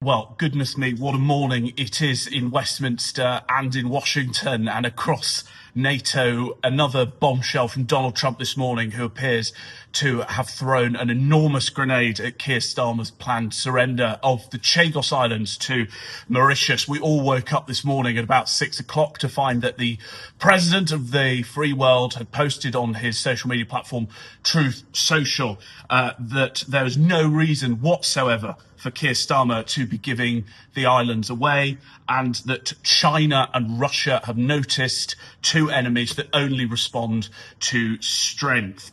Well, goodness me, what a morning it is in Westminster and in Washington and across NATO. Another bombshell from Donald Trump this morning, who appears to have thrown an enormous grenade at Keir Starmer's planned surrender of the Chagos Islands to Mauritius. We all woke up this morning at about 6 o'clock to find that the president of the free world had posted on his social media platform, Truth Social, that there is no reason whatsoever for Keir Starmer to be giving the islands away, and that China and Russia have noticed, two enemies that only respond to strength.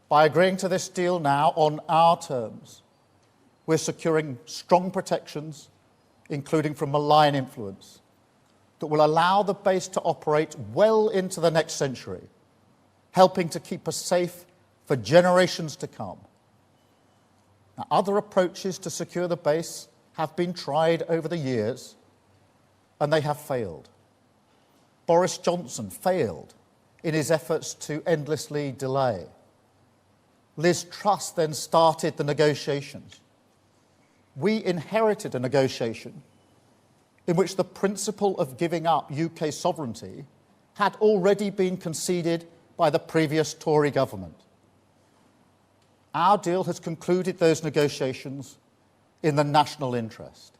By agreeing to this deal now on our terms, we're securing strong protections, including from malign influence, that will allow the base to operate well into the next century, helping to keep us safe for generations to come. Now, other approaches to secure the base have been tried over the years, and they have failed. Boris Johnson failed in his efforts to endlessly delay. Liz Truss then started the negotiations. We inherited a negotiation in which the principle of giving up UK sovereignty had already been conceded by the previous Tory government. Our deal has concluded those negotiations in the national interest.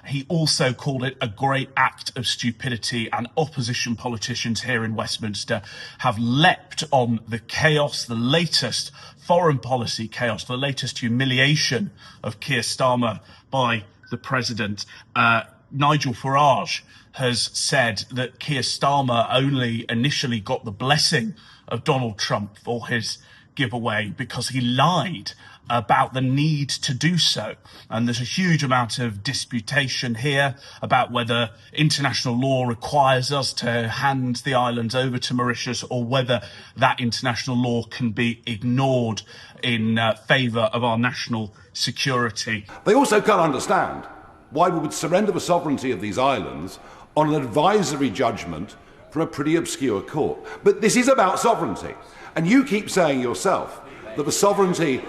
He also called it a great act of stupidity, and opposition politicians here in Westminster have leapt on the chaos, the latest foreign policy chaos, the latest humiliation of Keir Starmer by the president. Nigel Farage has said that Keir Starmer only initially got the blessing of Donald Trump for his giveaway because he lied about the need to do so. And there's a huge amount of disputation here about whether international law requires us to hand the islands over to Mauritius, or whether that international law can be ignored in favour of our national security. They also can't understand why we would surrender the sovereignty of these islands on an advisory judgment from a pretty obscure court. But this is about sovereignty. And you keep saying yourself that the sovereignty...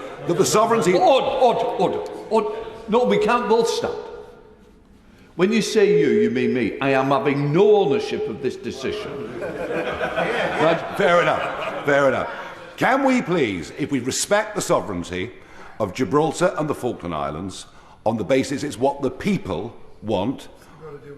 No, we can't both stand. When you say you mean me. I am having no ownership of this decision. Right? Fair enough, fair enough. Can we please, if we respect the sovereignty of Gibraltar and the Falkland Islands, on the basis it's what the people want,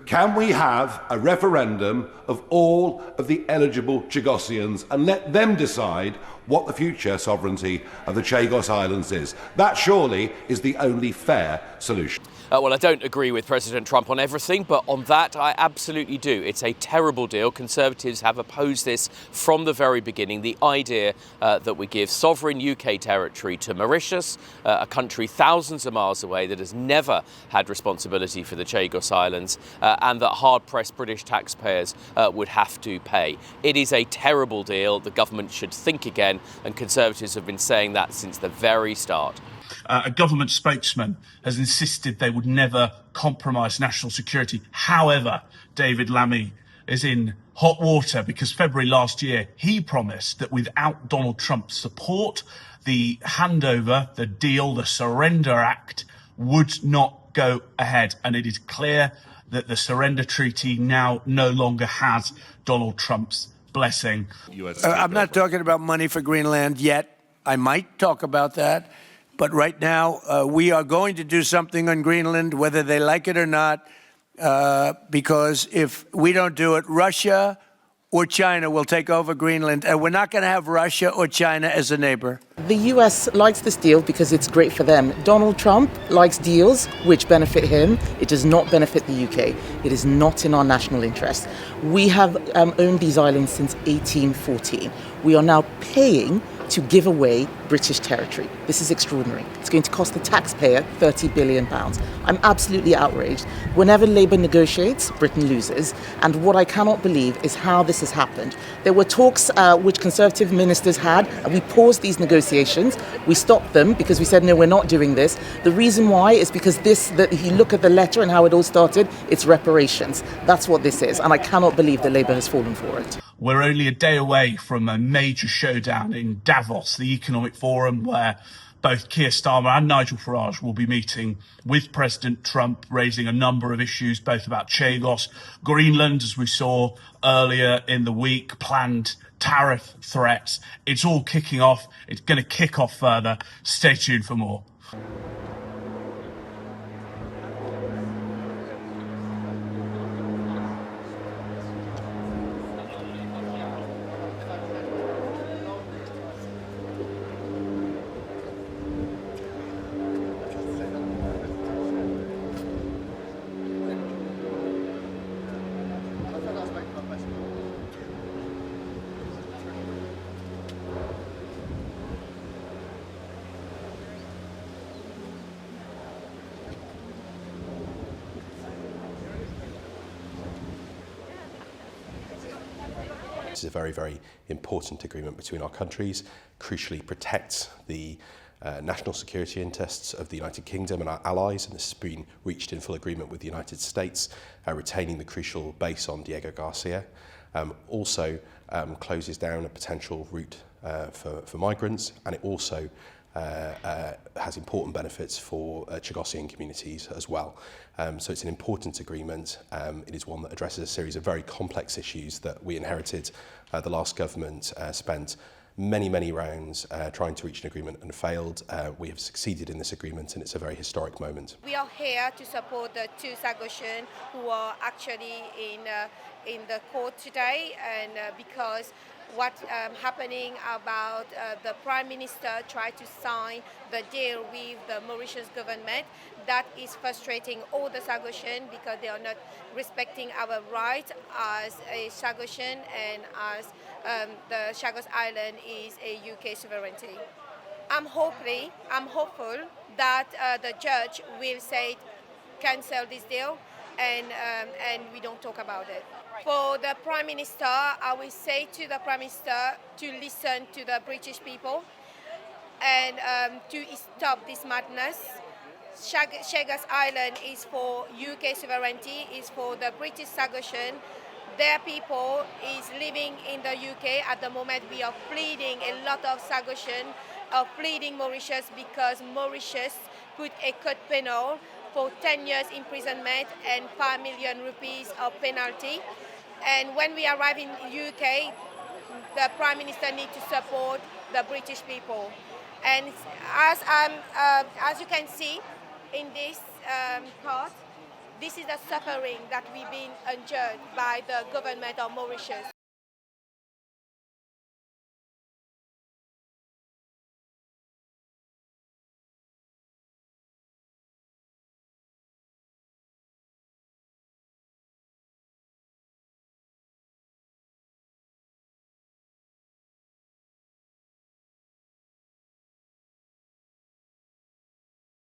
can we have a referendum of all of the eligible Chagosians and let them decide what the future sovereignty of the Chagos Islands is? That surely is the only fair solution. Well, I don't agree with President Trump on everything, but on that I absolutely do. It's a terrible deal. Conservatives have opposed this from the very beginning. The idea that we give sovereign UK territory to Mauritius, a country thousands of miles away that has never had responsibility for the Chagos Islands, and that hard-pressed British taxpayers would have to pay. It is a terrible deal. The government should think again, and Conservatives have been saying that since the very start. A government spokesman has insisted they would never compromise national security. However, David Lammy is in hot water because February last year he promised that without Donald Trump's support, the handover, the deal, the Surrender Act would not go ahead. And it is clear that the surrender treaty now no longer has Donald Trump's blessing. I'm not talking about money for Greenland yet. I might talk about that. But right now, we are going to do something on Greenland, whether they like it or not, because if we don't do it, Russia or China will take over Greenland, and we're not going to have Russia or China as a neighbor. The US likes this deal because it's great for them. Donald Trump likes deals which benefit him. It does not benefit the UK. It is not in our national interest. We have owned these islands since 1814. We are now paying to give away British territory. This is extraordinary. It's going to cost the taxpayer £30 billion. I'm absolutely outraged. Whenever Labour negotiates, Britain loses. And what I cannot believe is how this has happened. There were talks which Conservative ministers had, and we paused these negotiations. We stopped them because we said, no, we're not doing this. The reason why is because if you look at the letter and how it all started, it's reparations. That's what this is. And I cannot believe that Labour has fallen for it. We're only a day away from a major showdown in Davos, the economic forum where both Keir Starmer and Nigel Farage will be meeting with President Trump, raising a number of issues, both about Chagos, Greenland, as we saw earlier in the week, planned tariff threats. It's all kicking off. It's going to kick off further. Stay tuned for more. This is a very, very important agreement between our countries, crucially protects the national security interests of the United Kingdom and our allies, and this has been reached in full agreement with the United States, retaining the crucial base on Diego Garcia. Also closes down a potential route for migrants, and it also has important benefits for Chagosian communities as well. So it's an important agreement. It is one that addresses a series of very complex issues that we inherited. The last government spent many rounds trying to reach an agreement and failed. We have succeeded in this agreement, and it's a very historic moment. We are here to support the two Chagosians who are actually in the court today, and because what's happening about the Prime Minister tried to sign the deal with the Mauritius government, that is frustrating all the Chagosians because they are not respecting our rights as a Chagosian and as the Chagos Island is a UK sovereignty. I'm hopeful that the judge will say cancel this deal and we don't talk about it. For the Prime Minister, I will say to the Prime Minister to listen to the British people and to stop this madness. Chagos Island is for UK sovereignty, is for the British Chagosian. Their people is living in the UK at the moment. We are pleading, a lot of Chagosians are pleading Mauritius because Mauritius put a cut penal for 10 years imprisonment and 5 million rupees of penalty. And when we arrive in the UK, the Prime Minister needs to support the British people. And as you can see in this part, this is the suffering that we've been endured by the government of Mauritius.